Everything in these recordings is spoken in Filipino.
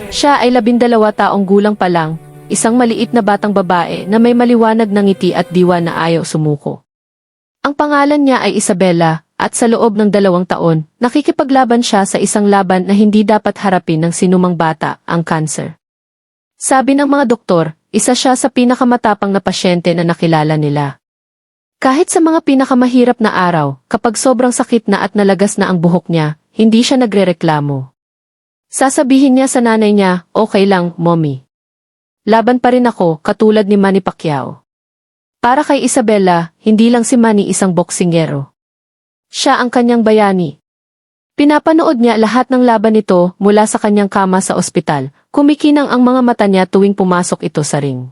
Siya ay 12 taong gulang pa lang, isang maliit na batang babae na may maliwanag na ngiti at diwa na ayaw sumuko. Ang pangalan niya ay Isabela, at sa loob ng 2 taon, nakikipaglaban siya sa isang laban na hindi dapat harapin ng sinumang bata, ang cancer. Sabi ng mga doktor, isa siya sa pinakamatapang na pasyente na nakilala nila. Kahit sa mga pinakamahirap na araw, kapag sobrang sakit na at nalagas na ang buhok niya, hindi siya nagrereklamo. Sasabihin niya sa nanay niya, "Okay lang, mommy. Laban pa rin ako, katulad ni Manny Pacquiao." Para kay Isabela, hindi lang si Manny isang boksingero. Siya ang kanyang bayani. Pinapanood niya lahat ng laban nito mula sa kanyang kama sa ospital, kumikinang ang mga mata niya tuwing pumasok ito sa ring.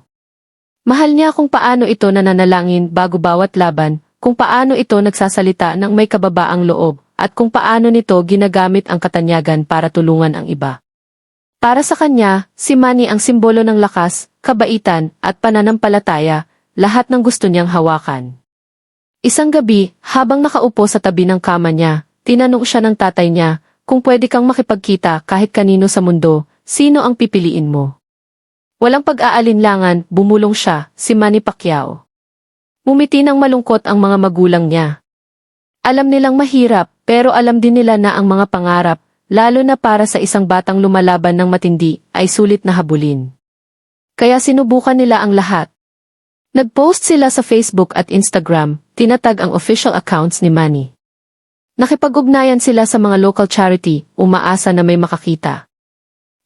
Mahal niya kung paano ito nananalangin bago bawat laban, kung paano ito nagsasalita ng may kababaang loob, at kung paano nito ginagamit ang katanyagan para tulungan ang iba. Para sa kanya, si Manny ang simbolo ng lakas, kabaitan, at pananampalataya, lahat ng gusto niyang hawakan. Isang gabi, habang nakaupo sa tabi ng kama niya, tinanong siya ng tatay niya, kung pwede kang makipagkita kahit kanino sa mundo, sino ang pipiliin mo? Walang pag-aalinlangan, bumulong siya, si Manny Pacquiao. Ngumiti ng malungkot ang mga magulang niya. Alam nilang mahirap, pero alam din nila na ang mga pangarap, lalo na para sa isang batang lumalaban ng matindi, ay sulit na habulin. Kaya sinubukan nila ang lahat. Nag-post sila sa Facebook at Instagram, tinatag ang official accounts ni Manny. Nakipag-ugnayan sila sa mga local charity, umaasa na may makakita.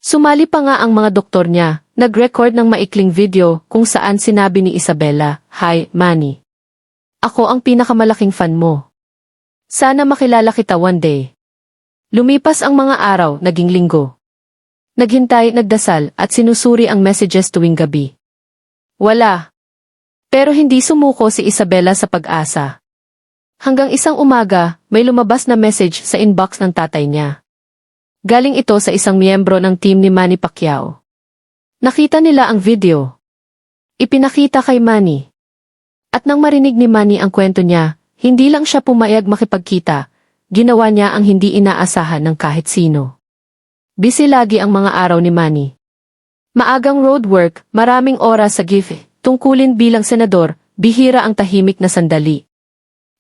Sumali pa nga ang mga doktor niya, nag-record ng maikling video kung saan sinabi ni Isabela, "Hi, Manny. Ako ang pinakamalaking fan mo. Sana makilala kita one day." Lumipas ang mga araw, naging linggo. Naghintay, nagdasal, at sinusuri ang messages tuwing gabi. Wala. Pero hindi sumuko si Isabela sa pag-asa. Hanggang isang umaga, may lumabas na message sa inbox ng tatay niya. Galing ito sa isang miyembro ng team ni Manny Pacquiao. Nakita nila ang video. Ipinakita kay Manny. At nang marinig ni Manny ang kwento niya, hindi lang siya pumayag makipagkita, ginawa niya ang hindi inaasahan ng kahit sino. Busy lagi ang mga araw ni Manny. Maagang road work, maraming oras sa GIF, tungkulin bilang senador, bihira ang tahimik na sandali.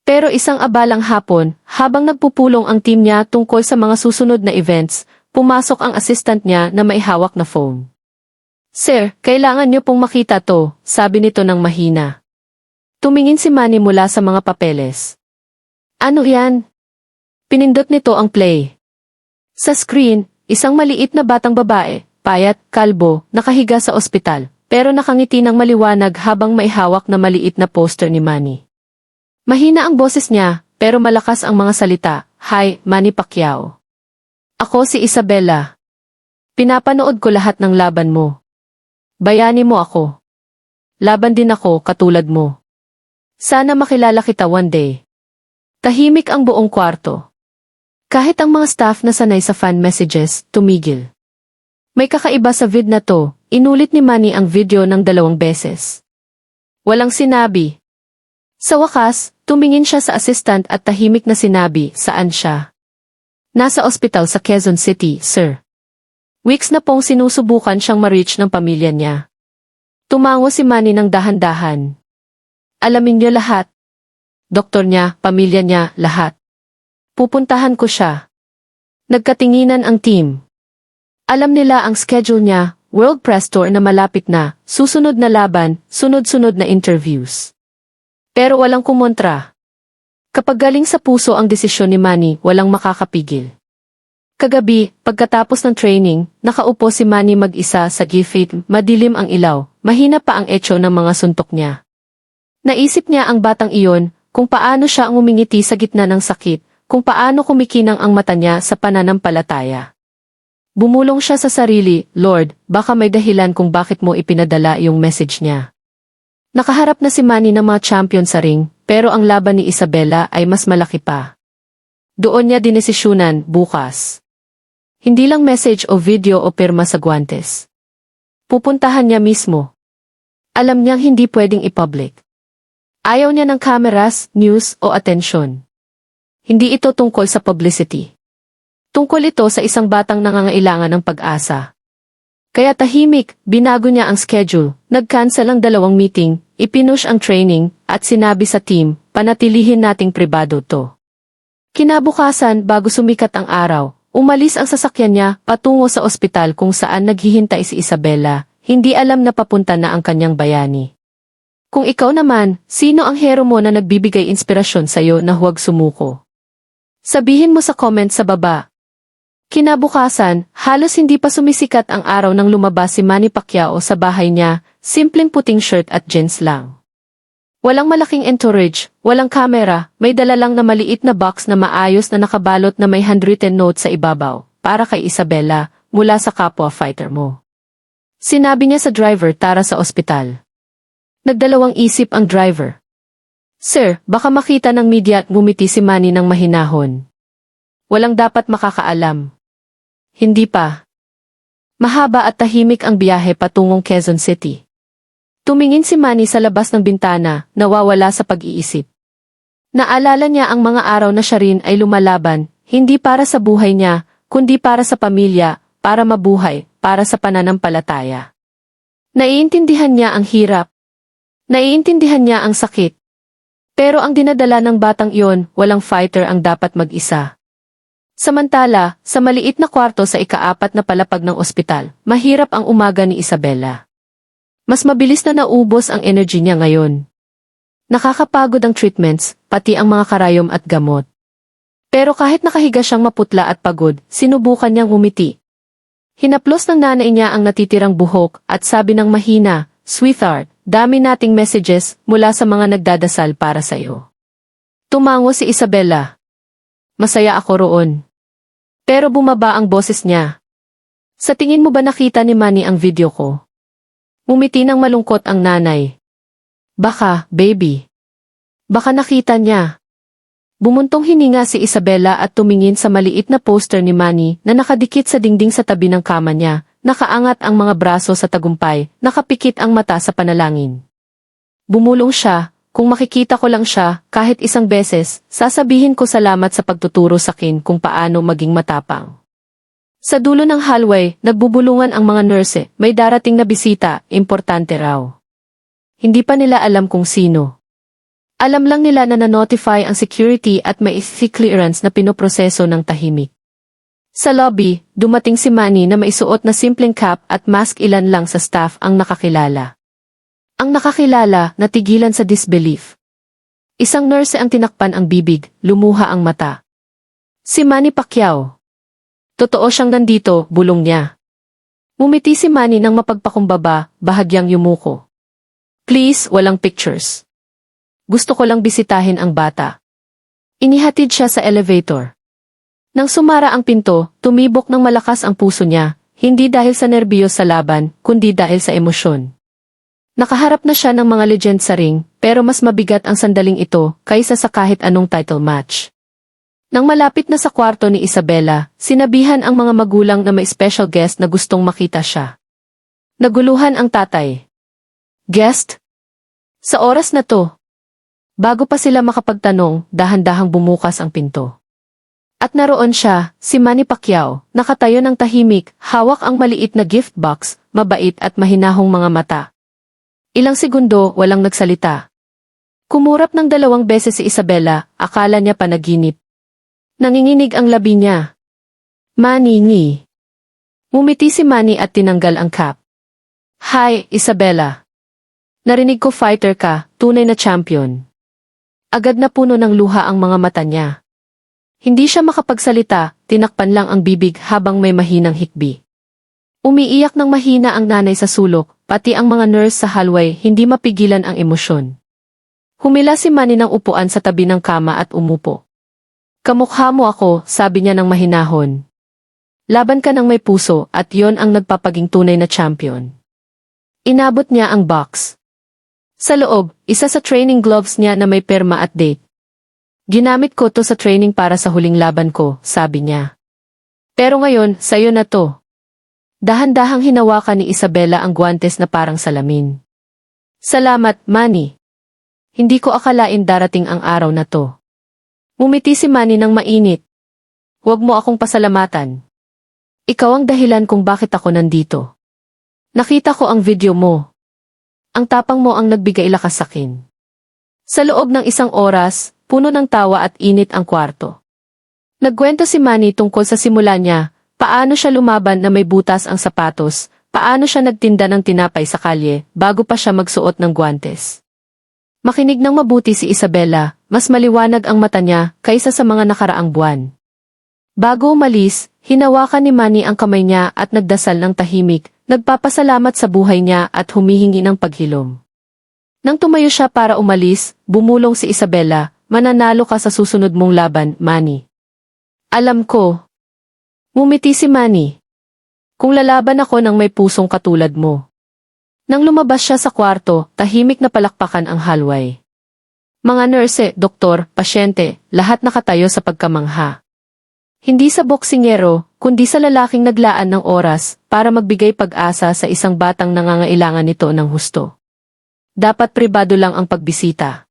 Pero isang abalang hapon, habang nagpupulong ang team niya tungkol sa mga susunod na events, pumasok ang assistant niya na may hawak na phone. "Sir, kailangan niyo pong makita to," sabi nito ng mahina. Tumingin si Manny mula sa mga papeles. "Ano yan?" Pinindot nito ang play. Sa screen, isang maliit na batang babae, payat, kalbo, nakahiga sa ospital, pero nakangiti ng maliwanag habang may hawak na maliit na poster ni Manny. Mahina ang boses niya, pero malakas ang mga salita. "Hi, Manny Pacquiao. Ako si Isabela. Pinapanood ko lahat ng laban mo. Bayani mo ako. Laban din ako katulad mo. Sana makilala kita one day." Tahimik ang buong kwarto. Kahit ang mga staff na sanay sa fan messages, tumigil. May kakaiba sa vid na to, inulit ni Manny ang video ng 2 beses. Walang sinabi. Sa wakas, tumingin siya sa assistant at tahimik na sinabi, "Saan siya?" "Nasa ospital sa Quezon City, sir." Weeks na pong sinusubukan siyang ma-reach ng pamilya niya. Tumango si Manny ng dahan-dahan. "Alamin niyo lahat. Doktor niya, pamilya niya, lahat. Pupuntahan ko siya." Nagkatinginan ang team. Alam nila ang schedule niya, World Press Tour na malapit na, susunod na laban, sunod-sunod na interviews. Pero walang kumontra. Kapag galing sa puso ang desisyon ni Manny, walang makakapigil. Kagabi, pagkatapos ng training, nakaupo si Manny mag-isa sa gifit, madilim ang ilaw, mahina pa ang etyo ng mga suntok niya. Naisip niya ang batang iyon, kung paano siya ang umingiti sa gitna ng sakit, kung paano kumikinang ang mata niya sa pananampalataya. Bumulong siya sa sarili, "Lord, baka may dahilan kung bakit mo ipinadala yung message niya." Nakaharap na si Manny ng mga champion sa ring, pero ang laban ni Isabela ay mas malaki pa. Doon niya dinesisyunan, bukas. Hindi lang message o video o pirma sa guwantes. Pupuntahan niya mismo. Alam niyang hindi pwedeng i-public. Ayaw niya ng cameras, news o atensyon. Hindi ito tungkol sa publicity. Tungkol ito sa isang batang nangangailangan ng pag-asa. Kaya tahimik, binago niya ang schedule, nag-cancel ang 2 meeting, ipinush ang training, at sinabi sa team, panatilihin nating pribado to. Kinabukasan, bago sumikat ang araw, umalis ang sasakyan niya patungo sa ospital kung saan naghihintay si Isabela, hindi alam na papunta na ang kanyang bayani. Kung ikaw naman, sino ang hero mo na nagbibigay inspirasyon sa'yo na huwag sumuko? Sabihin mo sa comment sa baba. Kinabukasan, halos hindi pa sumisikat ang araw nang lumabas si Manny Pacquiao sa bahay niya, simpleng puting shirt at jeans lang. Walang malaking entourage, walang kamera, may dala lang na maliit na box na maayos na nakabalot na may handwritten note sa ibabaw, para kay Isabela, mula sa kapwa fighter mo. Sinabi niya sa driver tara sa ospital. Nagdalawang isip ang driver. Sir, baka makita ng media at ngumiti si Manny ng mahinahon. Walang dapat makakaalam. Hindi pa. Mahaba at tahimik ang biyahe patungong Quezon City. Tumingin si Manny sa labas ng bintana, nawawala sa pag-iisip. Naalala niya ang mga araw na siya rin ay lumalaban, hindi para sa buhay niya, kundi para sa pamilya, para mabuhay, para sa pananampalataya. Naiintindihan niya ang hirap. Naiintindihan niya ang sakit. Pero ang dinadala ng batang iyon, walang fighter ang dapat mag-isa. Samantala, sa maliit na kwarto sa ika-4 na palapag ng ospital, mahirap ang umaga ni Isabela. Mas mabilis na naubos ang energy niya ngayon. Nakakapagod ang treatments, pati ang mga karayom at gamot. Pero kahit nakahiga siyang maputla at pagod, sinubukan niyang umiti. Hinaplos ng nanay niya ang natitirang buhok at sabi ng mahina, "Sweetheart, dami nating messages mula sa mga nagdadasal para sa iyo." Tumango si Isabela. Masaya ako roon. Pero bumaba ang boses niya. Sa tingin mo ba nakita ni Manny ang video ko? Umiti ng malungkot ang nanay. Baka, baby. Baka nakita niya. Bumuntong hininga si Isabela at tumingin sa maliit na poster ni Manny na nakadikit sa dingding sa tabi ng kama niya, nakaangat ang mga braso sa tagumpay, nakapikit ang mata sa panalangin. Bumulong siya. Kung makikita ko lang siya, kahit isang beses, sasabihin ko salamat sa pagtuturo sa akin kung paano maging matapang. Sa dulo ng hallway, nagbubulungan ang mga nurse, may darating na bisita, importante raw. Hindi pa nila alam kung sino. Alam lang nila na na-notify ang security at may clearance na pinoproseso ng tahimik. Sa lobby, dumating si Manny na maisuot na simpleng cap at mask, ilan lang sa staff ang nakakilala. Ang nakakilala, natigilan sa disbelief. Isang nurse ang tinakpan ang bibig, lumuha ang mata. Si Manny Pacquiao. Totoo siyang nandito, bulong niya. Ngumiti si Manny nang mapagpakumbaba, bahagyang yumuko. Please, walang pictures. Gusto ko lang bisitahin ang bata. Inihatid siya sa elevator. Nang sumara ang pinto, tumibok ng malakas ang puso niya, hindi dahil sa nerbiyos sa laban, kundi dahil sa emosyon. Nakaharap na siya ng mga legend sa ring, pero mas mabigat ang sandaling ito kaysa sa kahit anong title match. Nang malapit na sa kwarto ni Isabela, sinabihan ang mga magulang na may special guest na gustong makita siya. Naguluhan ang tatay. Guest? Sa oras na to. Bago pa sila makapagtanong, dahan-dahang bumukas ang pinto. At naroon siya, si Manny Pacquiao, nakatayo ng tahimik, hawak ang maliit na gift box, mabait at mahinahong mga mata. Ilang segundo, walang nagsalita. Kumurap ng 2 beses si Isabela, akala niya panaginip. Nanginginig ang labi niya. Manny, ngi. Ngumiti si Manny at tinanggal ang cap. Hi, Isabela. Narinig ko fighter ka, tunay na champion. Agad na puno ng luha ang mga mata niya. Hindi siya makapagsalita, tinakpan lang ang bibig habang may mahinang hikbi. Umiiyak ng mahina ang nanay sa sulok, pati ang mga nurse sa hallway hindi mapigilan ang emosyon. Humila si Manny ng upuan sa tabi ng kama at umupo. Kamukha mo ako, sabi niya ng mahinahon. Laban ka ng may puso at yon ang nagpapaging tunay na champion. Inabot niya ang box. Sa loob, isa sa training gloves niya na may perma at date. Ginamit ko to sa training para sa huling laban ko, sabi niya. Pero ngayon, sayo na to. Dahan-dahang hinawakan ni Isabela ang guwantes na parang salamin. Salamat, Manny. Hindi ko akalain darating ang araw na to. Ngumiti si Manny ng mainit. Huwag mo akong pasalamatan. Ikaw ang dahilan kung bakit ako nandito. Nakita ko ang video mo. Ang tapang mo ang nagbigay lakas sakin. Sa loob ng 1 oras, puno ng tawa at init ang kwarto. Nagkwento si Manny tungkol sa simula niya, paano siya lumaban na may butas ang sapatos, paano siya nagtinda ng tinapay sa kalye bago pa siya magsuot ng guwantes. Makinig ng mabuti si Isabela, mas maliwanag ang mata niya kaysa sa mga nakaraang buwan. Bago umalis, hinawakan ni Manny ang kamay niya at nagdasal ng tahimik, nagpapasalamat sa buhay niya at humihingi ng paghilom. Nang tumayo siya para umalis, bumulong si Isabela, mananalo ka sa susunod mong laban, Manny. Alam ko. Ngumiti si Manny. Kung lalaban ako ng may pusong katulad mo. Nang lumabas siya sa kwarto, tahimik na palakpakan ang hallway. Mga nurse, doktor, pasyente, lahat nakatayo sa pagkamangha. Hindi sa boksingero, kundi sa lalaking naglaan ng oras para magbigay pag-asa sa isang batang nangangailangan nito ng husto. Dapat pribado lang ang pagbisita.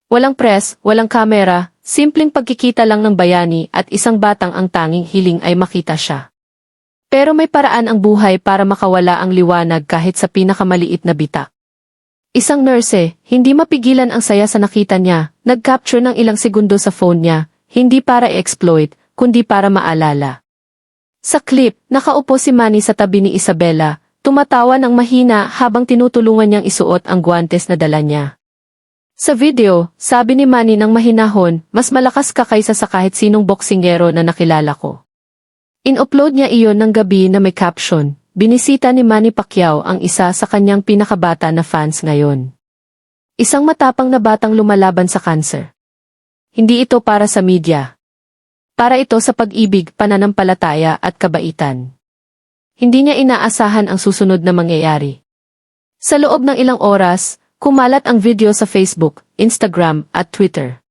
Walang press, walang kamera, simpleng pagkikita lang ng bayani at isang batang ang tanging hiling ay makita siya. Pero may paraan ang buhay para makawala ang liwanag kahit sa pinakamaliit na bitak. Isang nurse, hindi mapigilan ang saya sa nakita niya, nag-capture ng ilang segundo sa phone niya, hindi para i-exploit, kundi para maalala. Sa clip, nakaupo si Manny sa tabi ni Isabela, tumatawa ng mahina habang tinutulungan niyang isuot ang guwantes na dala niya. Sa video, sabi ni Manny ng mahinahon, mas malakas ka kaysa sa kahit sinong boksingero na nakilala ko. In-upload niya iyon ng gabi na may caption, binisita ni Manny Pacquiao ang isa sa kanyang pinakabata na fans ngayon. Isang matapang na batang lumalaban sa cancer. Hindi ito para sa media. Para ito sa pag-ibig, pananampalataya at kabaitan. Hindi niya inaasahan ang susunod na mangyayari. Sa loob ng ilang oras, kumalat ang video sa Facebook, Instagram at Twitter.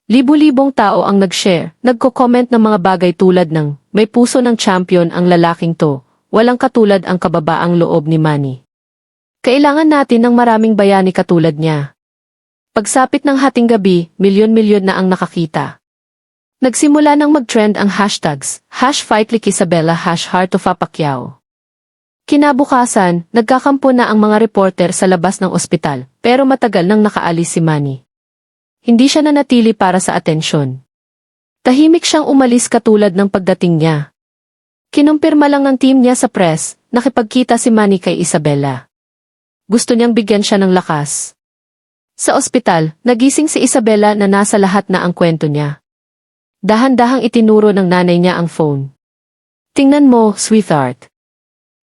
Libu-libong tao ang nag-share, nagko-comment ng mga bagay tulad ng, may puso ng champion ang lalaking to, walang katulad ang kababaang loob ni Manny. Kailangan natin ng maraming bayani katulad niya. Pagsapit ng hating gabi, milyon-milyon na ang nakakita. Nagsimula nang mag-trend ang hashtags, #FightLikeIsabela, #HeartOfPacquiao. Kinabukasan, nagkakampo na ang mga reporter sa labas ng ospital, pero matagal nang nakaalis si Manny. Hindi siya nanatili para sa atensyon. Tahimik siyang umalis katulad ng pagdating niya. Kinumpirma lang ng team niya sa press, nakipagkita si Manny kay Isabela. Gusto niyang bigyan siya ng lakas. Sa ospital, nagising si Isabela na nasa lahat na ang kwento niya. Dahan-dahang itinuro ng nanay niya ang phone. Tingnan mo, sweetheart.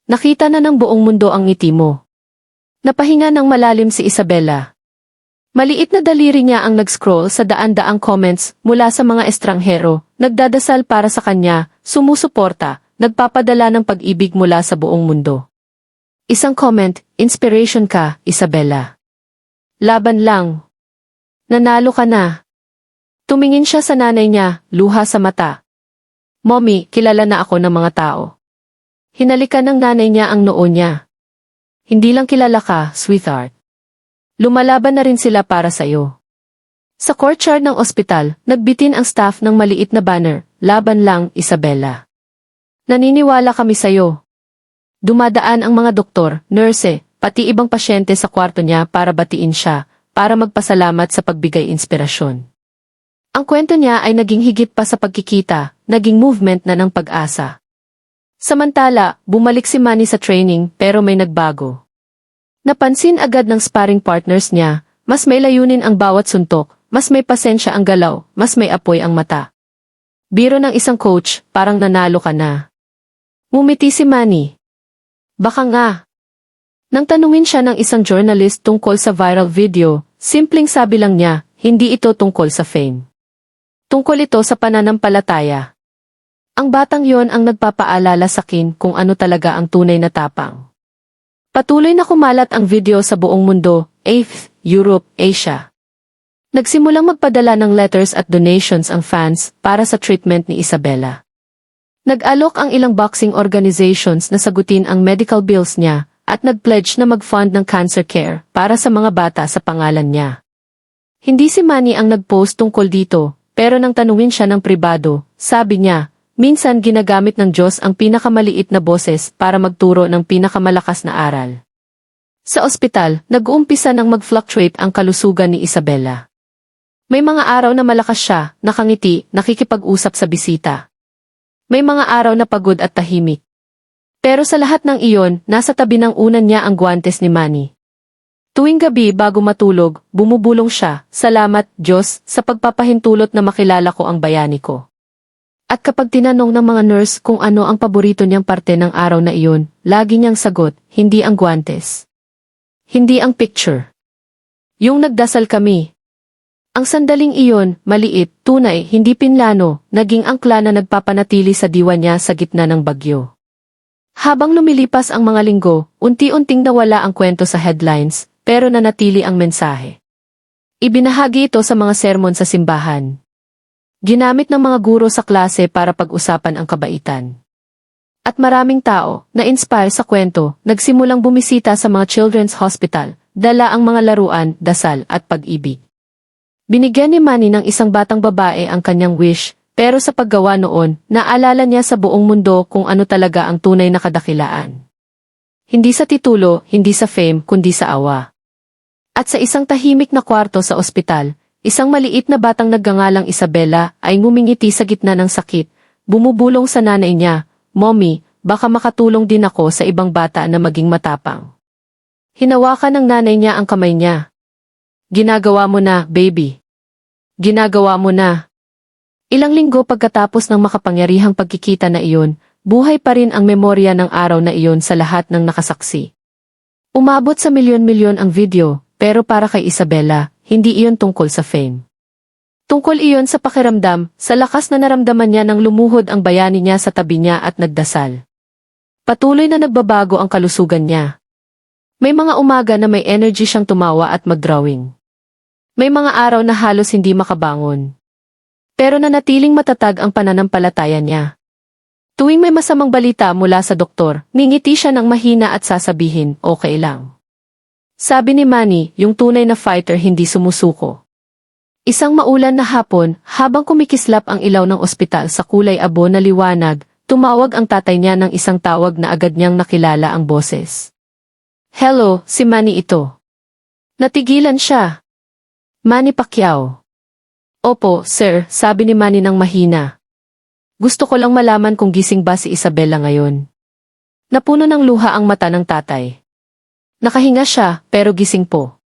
Nakita na ng buong mundo ang ngiti mo. Napahinga ng malalim si Isabela. Maliit na daliri niya ang nag-scroll sa daan-daang comments mula sa mga estranghero, nagdadasal para sa kanya, sumusuporta, nagpapadala ng pag-ibig mula sa buong mundo. Isang comment, inspiration ka, Isabela. Laban lang. Nanalo ka na. Tumingin siya sa nanay niya, luha sa mata. Mommy, kilala na ako ng mga tao. Hinalikan ng nanay niya ang noo niya. Hindi lang kilala ka, sweetheart. Lumalaban na rin sila para sa'yo. Sa courtyard ng ospital, nagbitin ang staff ng maliit na banner, laban lang, Isabela. Naniniwala kami sa'yo. Dumadaan ang mga doktor, nurse, pati ibang pasyente sa kwarto niya para batiin siya, para magpasalamat sa pagbigay inspirasyon. Ang kwento niya ay naging higit pa sa pagkikita, naging movement na ng pag-asa. Samantala, bumalik si Manny sa training pero may nagbago. Napansin agad ng sparring partners niya, mas may layunin ang bawat suntok, mas may pasensya ang galaw, mas may apoy ang mata. Biro ng isang coach, parang nanalo ka na. Ngumiti si Manny. Baka nga. Nang tanungin siya ng isang journalist tungkol sa viral video, simpleng sabi lang niya, hindi ito tungkol sa fame. Tungkol ito sa pananampalataya. Ang batang yon ang nagpapaalala sa akin kung ano talaga ang tunay na tapang. Patuloy na kumalat ang video sa buong mundo, Europe, Asia. Nagsimulang magpadala ng letters at donations ang fans para sa treatment ni Isabela. Nag-alok ang ilang boxing organizations na sagutin ang medical bills niya at nag-pledge na mag-fund ng cancer care para sa mga bata sa pangalan niya. Hindi si Manny ang nag-post tungkol dito, pero nang tanungin siya ng pribado, sabi niya, minsan ginagamit ng Diyos ang pinakamaliit na boses para magturo ng pinakamalakas na aral. Sa ospital, nag-uumpisa nang mag-fluctuate ang kalusugan ni Isabela. May mga araw na malakas siya, nakangiti, nakikipag-usap sa bisita. May mga araw na pagod at tahimik. Pero sa lahat ng iyon, nasa tabi ng unan niya ang guwantes ni Manny. Tuwing gabi bago matulog, bumubulong siya, "Salamat, Diyos, sa pagpapahintulot na makilala ko ang bayani ko." At kapag tinanong ng mga nurse kung ano ang paborito niyang parte ng araw na iyon, lagi niyang sagot, hindi ang guwantes. Hindi ang picture. Yung nagdasal kami. Ang sandaling iyon, maliit, tunay, hindi pinlano, naging angkla na nagpapanatili sa diwa niya sa gitna ng bagyo. Habang lumilipas ang mga linggo, unti-unting nawala ang kwento sa headlines, pero nanatili ang mensahe. Ibinahagi ito sa mga sermon sa simbahan. Ginamit ng mga guro sa klase para pag-usapan ang kabaitan. At maraming tao, na-inspire sa kwento, nagsimulang bumisita sa mga children's hospital, dala ang mga laruan, dasal at pag-ibig. Binigyan ni Manny ng isang batang babae ang kanyang wish, pero sa paggawa noon, naalala niya sa buong mundo kung ano talaga ang tunay na kadakilaan. Hindi sa titulo, hindi sa fame, kundi sa awa. At sa isang tahimik na kwarto sa ospital, isang maliit na batang nagngangalang Isabela ay ngumingiti sa gitna ng sakit, bumubulong sa nanay niya, "Mommy, baka makatulong din ako sa ibang bata na maging matapang." Hinawakan ng nanay niya ang kamay niya. "Ginagawa mo na, baby. Ginagawa mo na." Ilang linggo pagkatapos ng makapangyarihang pagkikita na iyon, buhay pa rin ang memorya ng araw na iyon sa lahat ng nakasaksi. Umabot sa milyon-milyon ang video, pero para kay Isabela, hindi iyon tungkol sa fame. Tungkol iyon sa pakiramdam, sa lakas na naramdaman niya nang lumuhod ang bayani niya sa tabi niya at nagdasal. Patuloy na nagbabago ang kalusugan niya. May mga umaga na may energy siyang tumawa at mag-drawing. May mga araw na halos hindi makabangon. Pero nanatiling matatag ang pananampalataya niya. Tuwing may masamang balita mula sa doktor, ngingiti siya ng mahina at sasabihin, "Okay lang." Sabi ni Manny, yung tunay na fighter hindi sumusuko. Isang maulan na hapon, habang kumikislap ang ilaw ng ospital sa kulay abo na liwanag, tumawag ang tatay niya ng isang tawag na agad niyang nakilala ang boses. "Hello, si Manny ito." Natigilan siya. "Manny Pacquiao." "Opo, sir," sabi ni Manny ng mahina. "Gusto ko lang malaman kung gising ba si Isabela ngayon." Napuno ng luha ang mata ng tatay. Nakahinga siya, pero gising po.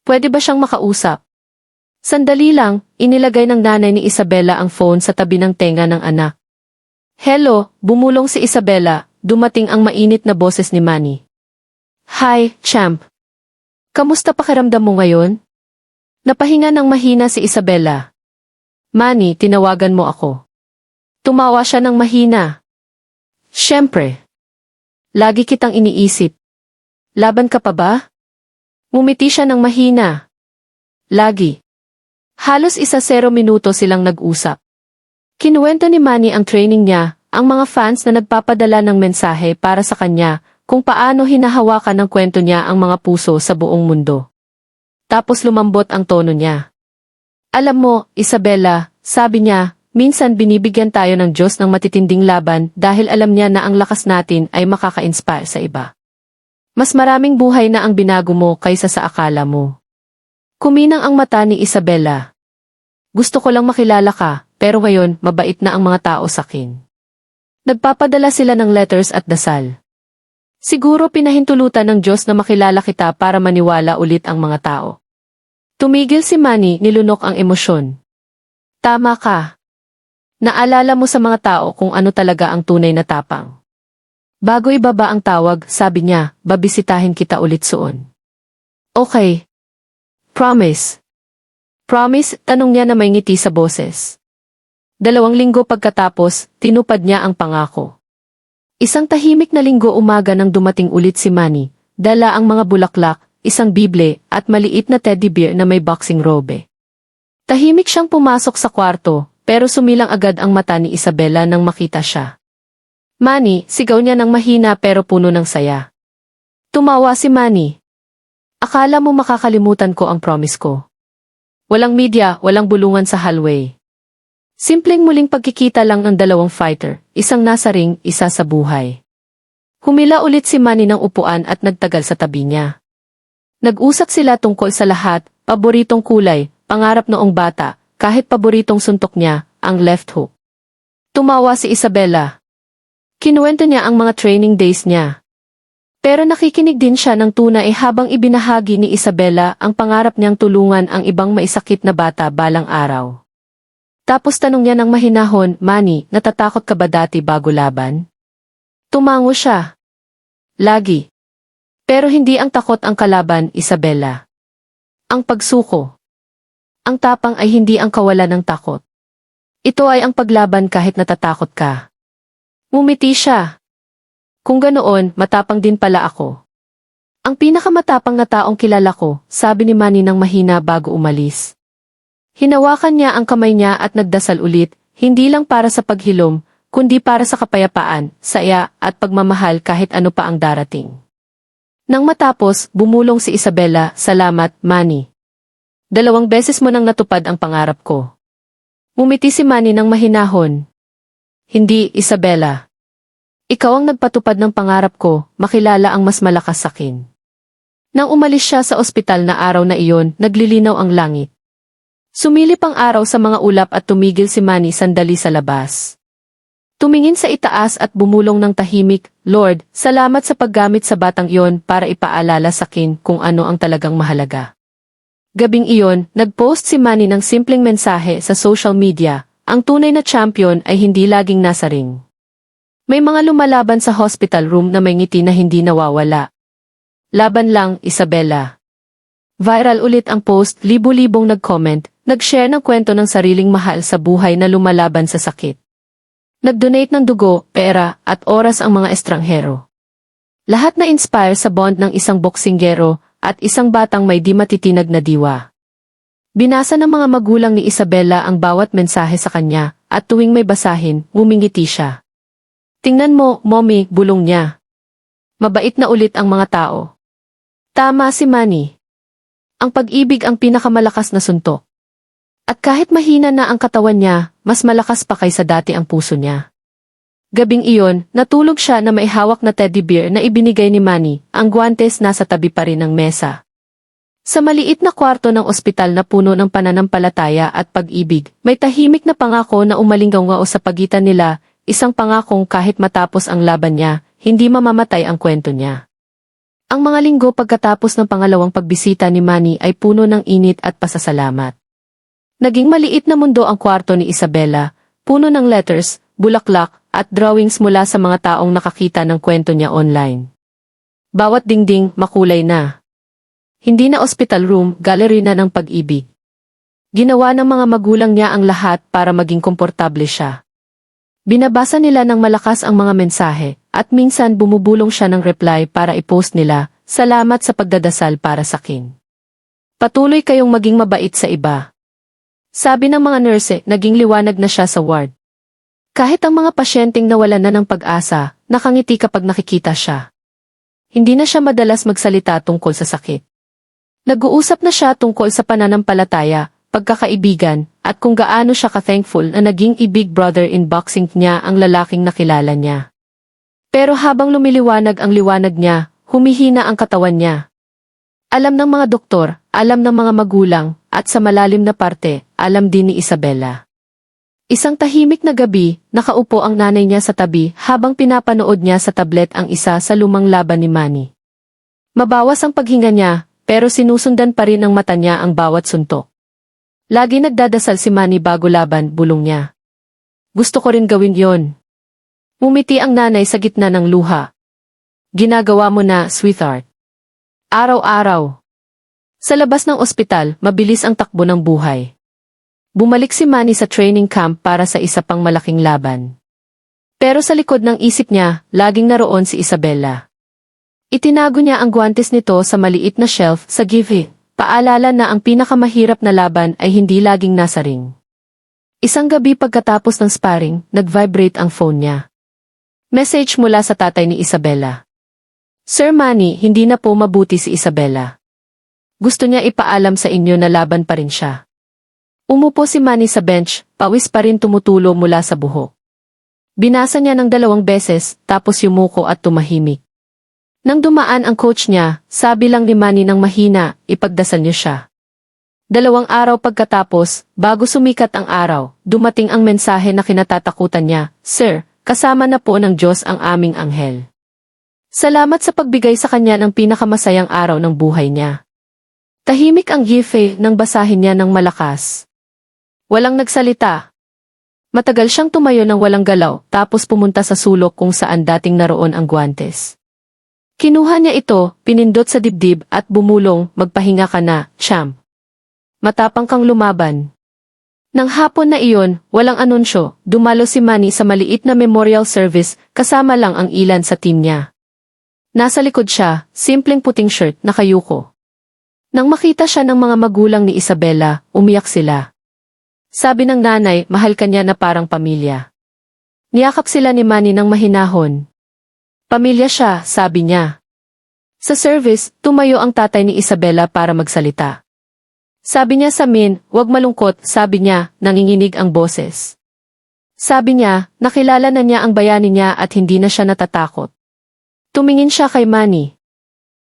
Pwede ba siyang makausap? Sandali lang, inilagay ng nanay ni Isabela ang phone sa tabi ng tenga ng anak. "Hello," bumulong si Isabela, dumating ang mainit na boses ni Manny. "Hi, champ. Kamusta pakiramdam mo ngayon?" Napahinga ng mahina si Isabela. "Manny, tinawagan mo ako." Tumawa siya ng mahina. "Siyempre. Lagi kitang iniisip. Laban ka pa ba?" Ngumiti siya ng mahina. "Lagi." Halos 0 minuto silang nag-usap. Kinuwento ni Manny ang training niya, ang mga fans na nagpapadala ng mensahe para sa kanya, kung paano hinahawakan ng kwento niya ang mga puso sa buong mundo. Tapos lumambot ang tono niya. "Alam mo, Isabela," sabi niya, "minsan binibigyan tayo ng Diyos ng matitinding laban dahil alam niya na ang lakas natin ay makaka-inspire sa iba. Mas maraming buhay na ang binago mo kaysa sa akala mo." Kuminang ang mata ni Isabela. "Gusto ko lang makilala ka, pero ngayon mabait na ang mga tao sakin." Nagpapadala sila ng letters at dasal. Siguro pinahintulutan ng Diyos na makilala kita para maniwala ulit ang mga tao. Tumigil si Manny, nilunok ang emosyon. "Tama ka. Naalala mo sa mga tao kung ano talaga ang tunay na tapang." Bago ibaba ang tawag, sabi niya, "Babisitahin kita ulit soon." "Okay. Promise." "Promise?" tanong niya na may ngiti sa boses. 2 linggo pagkatapos, tinupad niya ang pangako. Isang tahimik na linggo umaga nang dumating ulit si Manny, dala ang mga bulaklak, isang bible, at maliit na teddy bear na may boxing robe. Tahimik siyang pumasok sa kwarto, pero sumilang agad ang mata ni Isabela nang makita siya. "Manny," sigaw niya ng mahina pero puno ng saya. Tumawa si Manny. "Akala mo makakalimutan ko ang promise ko? Walang media, walang bulungan sa hallway. Simpleng muling pagkikita lang ng dalawang fighter, isang nasa ring, isa sa buhay. Humila ulit si Manny ng upuan at nagtagal sa tabi niya. Nag-usap sila tungkol sa lahat, paboritong kulay, pangarap noong bata, kahit paboritong suntok niya, ang left hook. Tumawa si Isabela. Kinuwento niya ang mga training days niya. Pero nakikinig din siya ng tunay habang ibinahagi ni Isabela ang pangarap niyang tulungan ang ibang maisakit na bata balang araw. Tapos tanong niya ng mahinahon, Manny, natatakot ka ba dati bago laban? Tumango siya. Lagi. Pero hindi ang takot ang kalaban, Isabela. Ang pagsuko. Ang tapang ay hindi ang kawalan ng takot. Ito ay ang paglaban kahit natatakot ka. Ngumiti siya. Kung ganoon, matapang din pala ako. Ang pinakamatapang na taong kilala ko, sabi ni Manny ng mahina bago umalis. Hinawakan niya ang kamay niya at nagdasal ulit, hindi lang para sa paghilom, kundi para sa kapayapaan, saya, at pagmamahal kahit ano pa ang darating. Nang matapos, bumulong si Isabela, salamat, Manny. 2 beses mo nang natupad ang pangarap ko. Ngumiti si Manny ng mahinahon. Hindi, Isabela. Ikaw ang nagpatupad ng pangarap ko, makilala ang mas malakas sa akin. Nang umalis siya sa ospital na araw na iyon, naglilinaw ang langit. Sumilip ang araw sa mga ulap at tumigil si Manny sandali sa labas. Tumingin sa itaas at bumulong ng tahimik, Lord, salamat sa paggamit sa batang iyon para ipaalala sa akin kung ano ang talagang mahalaga. Gabing iyon, nag-post si Manny ng simpleng mensahe sa social media, ang tunay na champion ay hindi laging nasa ring. May mga lumalaban sa hospital room na may ngiti na hindi nawawala. Laban lang, Isabela. Viral ulit ang post, libo-libong nag-comment, nag-share ng kwento ng sariling mahal sa buhay na lumalaban sa sakit. Nag-donate ng dugo, pera, at oras ang mga estranghero. Lahat na inspire sa bond ng isang boksinggero at isang batang may di matitinag na diwa. Binasa ng mga magulang ni Isabela ang bawat mensahe sa kanya, at tuwing may basahin, ngumingiti siya. Tingnan mo, Mommy, bulong niya. Mabait na ulit ang mga tao. Tama si Manny. Ang pag-ibig ang pinakamalakas na suntok. At kahit mahina na ang katawan niya, mas malakas pa kaysa dati ang puso niya. Gabing iyon, natulog siya na may hawak na teddy bear na ibinigay ni Manny, ang guwantes nasa tabi pa rin ng mesa. Sa maliit na kwarto ng ospital na puno ng pananampalataya at pag-ibig, may tahimik na pangako na umalinggaw sa pagitan nila, isang pangakong kahit matapos ang laban niya, hindi mamamatay ang kwento niya. Ang mga linggo pagkatapos ng pangalawang pagbisita ni Manny ay puno ng init at pasasalamat. Naging maliit na mundo ang kwarto ni Isabela, puno ng letters, bulaklak, at drawings mula sa mga taong nakakita ng kwento niya online. Bawat dingding, makulay na. Hindi na hospital room, gallery na ng pag-ibig. Ginawa ng mga magulang niya ang lahat para maging komportable siya. Binabasa nila ng malakas ang mga mensahe, at minsan bumubulong siya ng reply para i-post nila, salamat sa pagdadasal para sa akin. Patuloy kayong maging mabait sa iba. Sabi ng mga nurse, naging liwanag na siya sa ward. Kahit ang mga pasyenteng nawalan na ng pag-asa, nakangiti kapag nakikita siya. Hindi na siya madalas magsalita tungkol sa sakit. Nag-uusap na siya tungkol sa pananampalataya, pagkakaibigan, at kung gaano siya ka-thankful na naging i-big brother in boxing niya ang lalaking nakilala niya. Pero habang lumiliwanag ang liwanag niya, humihina ang katawan niya. Alam ng mga doktor, alam ng mga magulang, at sa malalim na parte, alam din ni Isabela. Isang tahimik na gabi, nakaupo ang nanay niya sa tabi habang pinapanood niya sa tablet ang isa sa lumang laban ni Manny. Mabawas ang paghinga niya, pero sinusundan pa rin ng mata niya ang bawat suntok. Lagi nagdadasal si Manny bago laban, bulong niya. Gusto ko rin gawin yon. Ngumiti ang nanay sa gitna ng luha. Ginagawa mo na, sweetheart. Araw-araw. Sa labas ng ospital, mabilis ang takbo ng buhay. Bumalik si Manny sa training camp para sa isa pang malaking laban. Pero sa likod ng isip niya, laging naroon si Isabela. Itinago niya ang guwantes nito sa maliit na shelf sa give. Paalala na ang pinakamahirap na laban ay hindi laging nasa ring. Isang gabi pagkatapos ng sparring, nag-vibrate ang phone niya. Message mula sa tatay ni Isabela. Sir Manny, hindi na po mabuti si Isabela. Gusto niya ipaalam sa inyo na laban pa rin siya. Umupo si Manny sa bench, pawis pa rin tumutulo mula sa buhok. Binasa niya ng 2 beses, tapos yumuko at tumahimik. Nang dumaan ang coach niya, sabi lang ni Manny ng mahina, ipagdasal niyo siya. 2 araw pagkatapos, bago sumikat ang araw, dumating ang mensahe na kinatatakutan niya, "Sir, kasama na po ng Diyos ang aming anghel. Salamat sa pagbigay sa kanya ng pinakamasayang araw ng buhay niya." Tahimik ang Gife nang basahin niya ng malakas. Walang nagsalita. Matagal siyang tumayo ng walang galaw, tapos pumunta sa sulok kung saan dating naroon ang guwantes. Kinuha niya ito, pinindot sa dibdib at bumulong, "Magpahinga ka na, champ. Matapang kang lumaban." Nang hapon na iyon, walang anunsyo, dumalo si Manny sa maliit na memorial service, kasama lang ang ilan sa team niya. Nasa likod siya, simpleng puting shirt, nakayuko. Nang makita siya ng mga magulang ni Isabela, umiyak sila. Sabi ng nanay, mahal kanya na parang pamilya. Niyakap sila ni Manny ng mahinahon. Pamilya siya, sabi niya. Sa service, tumayo ang tatay ni Isabela para magsalita. Sabi niya sa Min, "Huwag malungkot," sabi niya, nanginginig ang boses. Sabi niya, nakilala na niya ang bayani niya at hindi na siya natatakot. Tumingin siya kay Manny.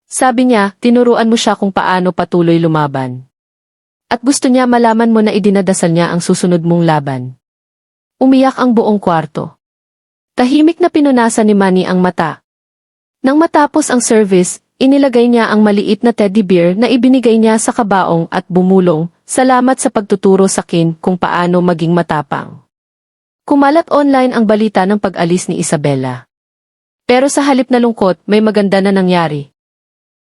Sabi niya, "Tinuruan mo siya kung paano patuloy lumaban. At gusto niya malaman mo na idinadasal niya ang susunod mong laban." Umiyak ang buong kwarto. Tahimik na pinunasan ni Manny ang mata. Nang matapos ang service, inilagay niya ang maliit na teddy bear na ibinigay niya sa kabaong at bumulong, "Salamat sa pagtuturo sa akin kung paano maging matapang." Kumalat online ang balita ng pag-alis ni Isabela. Pero sa halip na lungkot, may maganda na nangyari.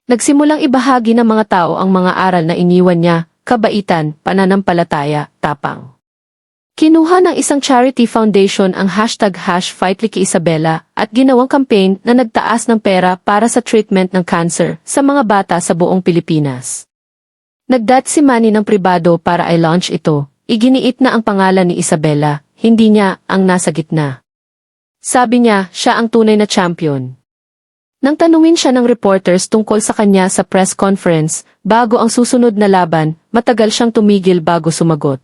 Nagsimulang ibahagi ng mga tao ang mga aral na iniwan niya, kabaitan, pananampalataya, tapang. Kinuha ng isang charity foundation ang #FightLikiIsabela at ginawang campaign na nagtaas ng pera para sa treatment ng cancer sa mga bata sa buong Pilipinas. Nagdat si Manny ng pribado para i-launch ito, iginiit na ang pangalan ni Isabela, hindi niya ang nasa gitna. Sabi niya, siya ang tunay na champion. Nang tanungin siya ng reporters tungkol sa kanya sa press conference, bago ang susunod na laban, matagal siyang tumigil bago sumagot.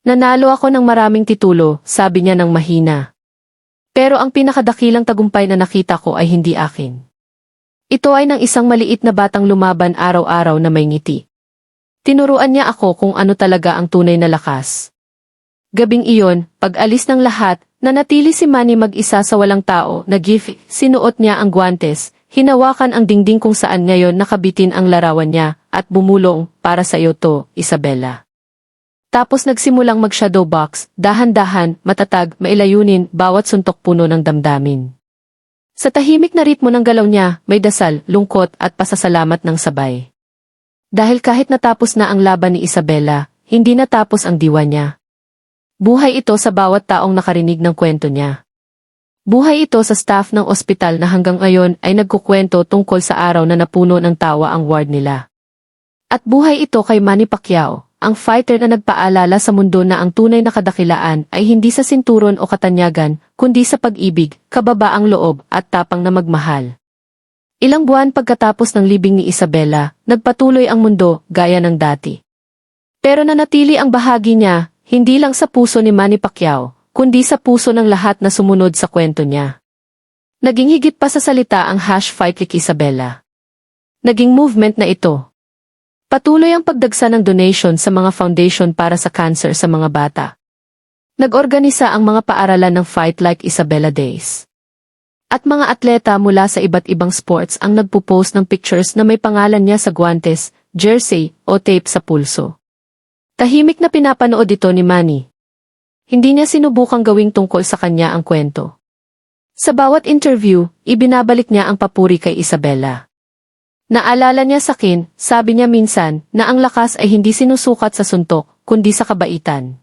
"Nanalo ako ng maraming titulo," sabi niya ng mahina. "Pero ang pinakadakilang tagumpay na nakita ko ay hindi akin. Ito ay ng isang maliit na batang lumaban araw-araw na may ngiti. Tinuruan niya ako kung ano talaga ang tunay na lakas." Gabing iyon, pag-alis ng lahat, nanatili si Manny mag-isa sa walang tao, sinuot niya ang guwantes, hinawakan ang dingding kung saan ngayon nakabitin ang larawan niya, at bumulong, "Para sa iyo to, Isabela." Tapos nagsimulang mag-shadow box, dahan-dahan, matatag, mailayunin, bawat suntok puno ng damdamin. Sa tahimik na ritmo ng galaw niya, may dasal, lungkot at pasasalamat ng sabay. Dahil kahit natapos na ang laban ni Isabela, hindi natapos ang diwa niya. Buhay ito sa bawat taong nakarinig ng kwento niya. Buhay ito sa staff ng ospital na hanggang ngayon ay nagkukwento tungkol sa araw na napuno ng tawa ang ward nila. At buhay ito kay Manny Pacquiao, ang fighter na nagpaalala sa mundo na ang tunay na kadakilaan ay hindi sa sinturon o katanyagan, kundi sa pag-ibig, kababaang loob at tapang na magmahal. Ilang buwan pagkatapos ng libing ni Isabela, nagpatuloy ang mundo gaya ng dati. Pero nanatili ang bahagi niya, hindi lang sa puso ni Manny Pacquiao, kundi sa puso ng lahat na sumunod sa kwento niya. Naging higit pa sa salita ang #FightLikiIsabela. Naging movement na ito. Patuloy ang pagdagsa ng donation sa mga foundation para sa cancer sa mga bata. Nag-organisa ang mga paaralan ng Fight Like Isabela Days. At mga atleta mula sa iba't ibang sports ang nagpo-post ng pictures na may pangalan niya sa guwantes, jersey, o tape sa pulso. Tahimik na pinapanood ito ni Manny. Hindi niya sinubukang gawing tungkol sa kanya ang kwento. Sa bawat interview, ibinabalik niya ang papuri kay Isabela. Naalala niya sa akin, sabi niya minsan, na ang lakas ay hindi sinusukat sa suntok, kundi sa kabaitan.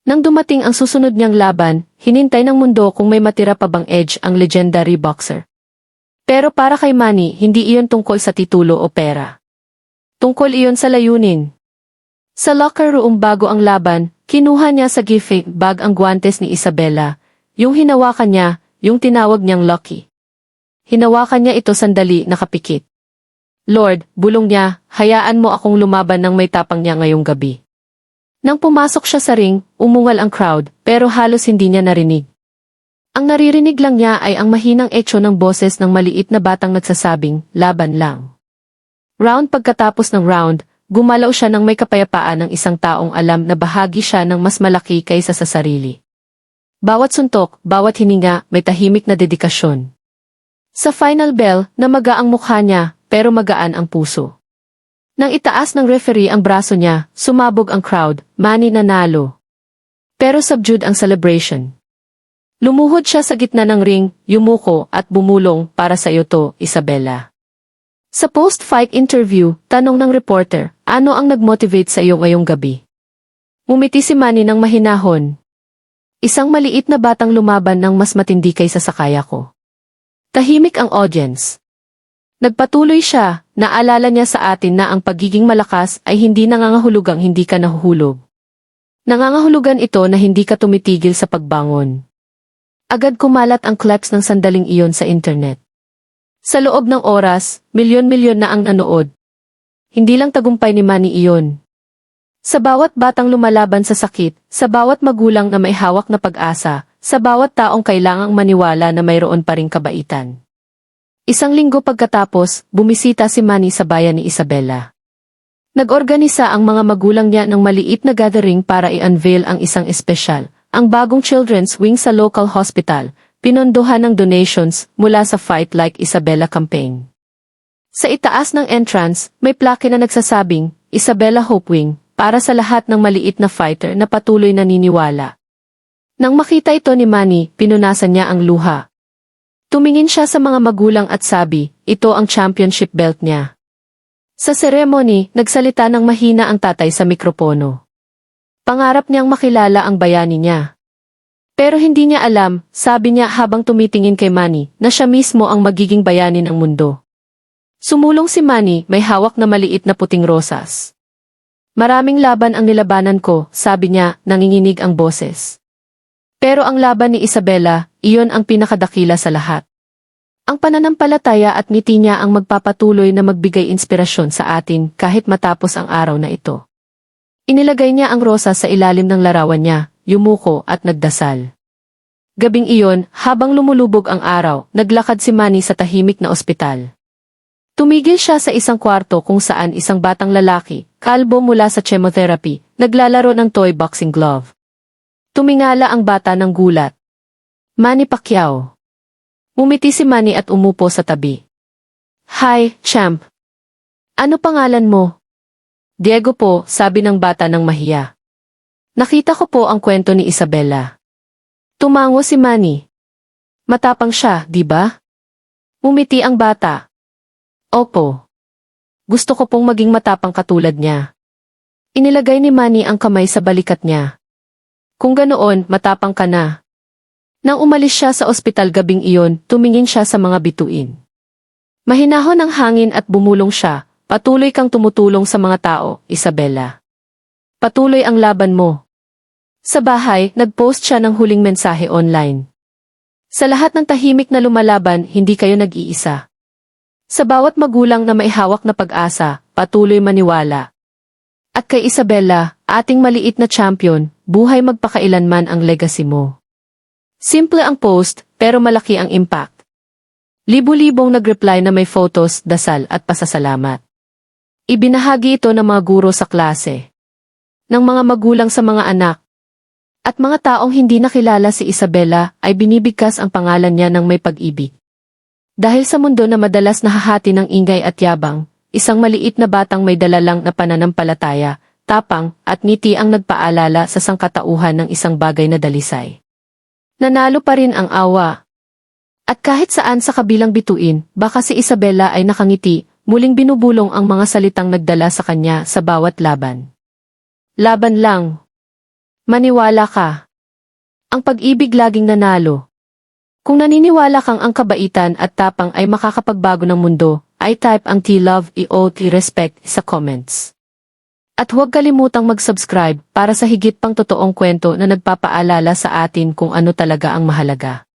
Nang dumating ang susunod niyang laban, hinintay ng mundo kung may matira pa bang edge ang legendary boxer. Pero para kay Manny, hindi iyon tungkol sa titulo o pera. Tungkol iyon sa layunin. Sa locker room bago ang laban, kinuha niya sa gift bag ang guwantes ni Isabela, yung hinawakan niya, yung tinawag niyang Lucky. Hinawakan niya ito sandali nakapikit. "Lord," bulong niya, "hayaan mo akong lumaban ng may tapang niya ngayong gabi." Nang pumasok siya sa ring, umungal ang crowd, pero halos hindi niya narinig. Ang naririnig lang niya ay ang mahinang echo ng boses ng maliit na batang nagsasabing, laban lang. Round pagkatapos ng round, gumalaw siya ng may kapayapaan ng isang taong alam na bahagi siya ng mas malaki kaysa sa sarili. Bawat suntok, bawat hininga, may tahimik na dedikasyon. Sa final bell, namaga ang mukha niya, pero magaan ang puso. Nang itaas ng referee ang braso niya, sumabog ang crowd, Manny nanalo. Pero subdued ang celebration. Lumuhod siya sa gitna ng ring, yumuko at bumulong, para sa iyo to, Isabela. Sa post-fight interview, tanong ng reporter, ano ang nag-motivate sa iyo ngayong gabi? Umiti si Manny ng mahinahon. Isang maliit na batang lumaban ng mas matindi kaysa sa kaya ko. Tahimik ang audience. Nagpatuloy siya, naalala niya sa atin na ang pagiging malakas ay hindi nangangahulugang hindi ka nahuhulog. Nangangahulugan ito na hindi ka tumitigil sa pagbangon. Agad kumalat ang claps ng sandaling iyon sa internet. Sa loob ng oras, milyon-milyon na ang nanood. Hindi lang tagumpay ni Manny iyon. Sa bawat batang lumalaban sa sakit, sa bawat magulang na may hawak na pag-asa, sa bawat taong kailangang maniwala na mayroon pa ring kabaitan. Isang linggo pagkatapos, bumisita si Manny sa bayan ni Isabela. Nag-organisa ang mga magulang niya ng maliit na gathering para i-unveil ang isang espesyal, ang bagong children's wing sa local hospital, pinondohan ng donations mula sa Fight Like Isabela campaign. Sa itaas ng entrance, may plaque na nagsasabing, Isabela Hope Wing, para sa lahat ng maliit na fighter na patuloy naniniwala. Nang makita ito ni Manny, pinunasan niya ang luha. Tumingin siya sa mga magulang at sabi, ito ang championship belt niya. Sa ceremony, nagsalita ng mahina ang tatay sa mikropono. Pangarap niyang makilala ang bayani niya. Pero hindi niya alam, sabi niya habang tumitingin kay Manny, na siya mismo ang magiging bayani ng mundo. Sumulong si Manny, may hawak na maliit na puting rosas. Maraming laban ang nilabanan ko, sabi niya, nanginginig ang boses. Pero ang laban ni Isabela, iyon ang pinakadakila sa lahat. Ang pananampalataya at ngiti niya ang magpapatuloy na magbigay inspirasyon sa atin kahit matapos ang araw na ito. Inilagay niya ang rosas sa ilalim ng larawan niya, yumuko at nagdasal. Gabing iyon, habang lumulubog ang araw, naglakad si Manny sa tahimik na ospital. Tumigil siya sa isang kwarto kung saan isang batang lalaki, kalbo mula sa chemotherapy, naglalaro ng toy boxing glove. Tumingala ang bata ng gulat. Manny Pacquiao. Umiti si Manny at umupo sa tabi. Hi, champ. Ano pangalan mo? Diego po, sabi ng bata ng mahiya. Nakita ko po ang kwento ni Isabela. Tumango si Manny. Matapang siya, di ba? Umiti ang bata. Opo. Gusto ko pong maging matapang katulad niya. Inilagay ni Manny ang kamay sa balikat niya. Kung ganoon, matapang ka na. Nang umalis siya sa ospital gabing iyon, tumingin siya sa mga bituin. Mahinahon ang hangin at bumulong siya, patuloy kang tumutulong sa mga tao, Isabela. Patuloy ang laban mo. Sa bahay, nag-post siya ng huling mensahe online. Sa lahat ng tahimik na lumalaban, hindi kayo nag-iisa. Sa bawat magulang na may hawak na pag-asa, patuloy maniwala. At kay Isabela, ating maliit na champion, buhay magpakailanman ang legacy mo. Simple ang post, pero malaki ang impact. Libu-libong nag-reply na may photos, dasal at pasasalamat. Ibinahagi ito ng mga guro sa klase, ng mga magulang sa mga anak, at mga taong hindi nakilala si Isabela ay binibigkas ang pangalan niya ng may pag-ibig. Dahil sa mundo na madalas nahahati ng ingay at yabang, isang maliit na batang may dalalang na pananampalataya, tapang, at ngiti ang nagpaalala sa sangkatauhan ng isang bagay na dalisay. Nanalo pa rin ang awa. At kahit saan sa kabilang bituin, baka si Isabela ay nakangiti, muling binubulong ang mga salitang nagdala sa kanya sa bawat laban. Laban lang. Maniwala ka. Ang pag-ibig laging nanalo. Kung naniniwala kang ang kabaitan at tapang ay makakapagbago ng mundo, ay type ang T-Love, I-respect sa comments. At huwag kalimutang mag-subscribe para sa higit pang totoong kwento na nagpapaalala sa atin kung ano talaga ang mahalaga.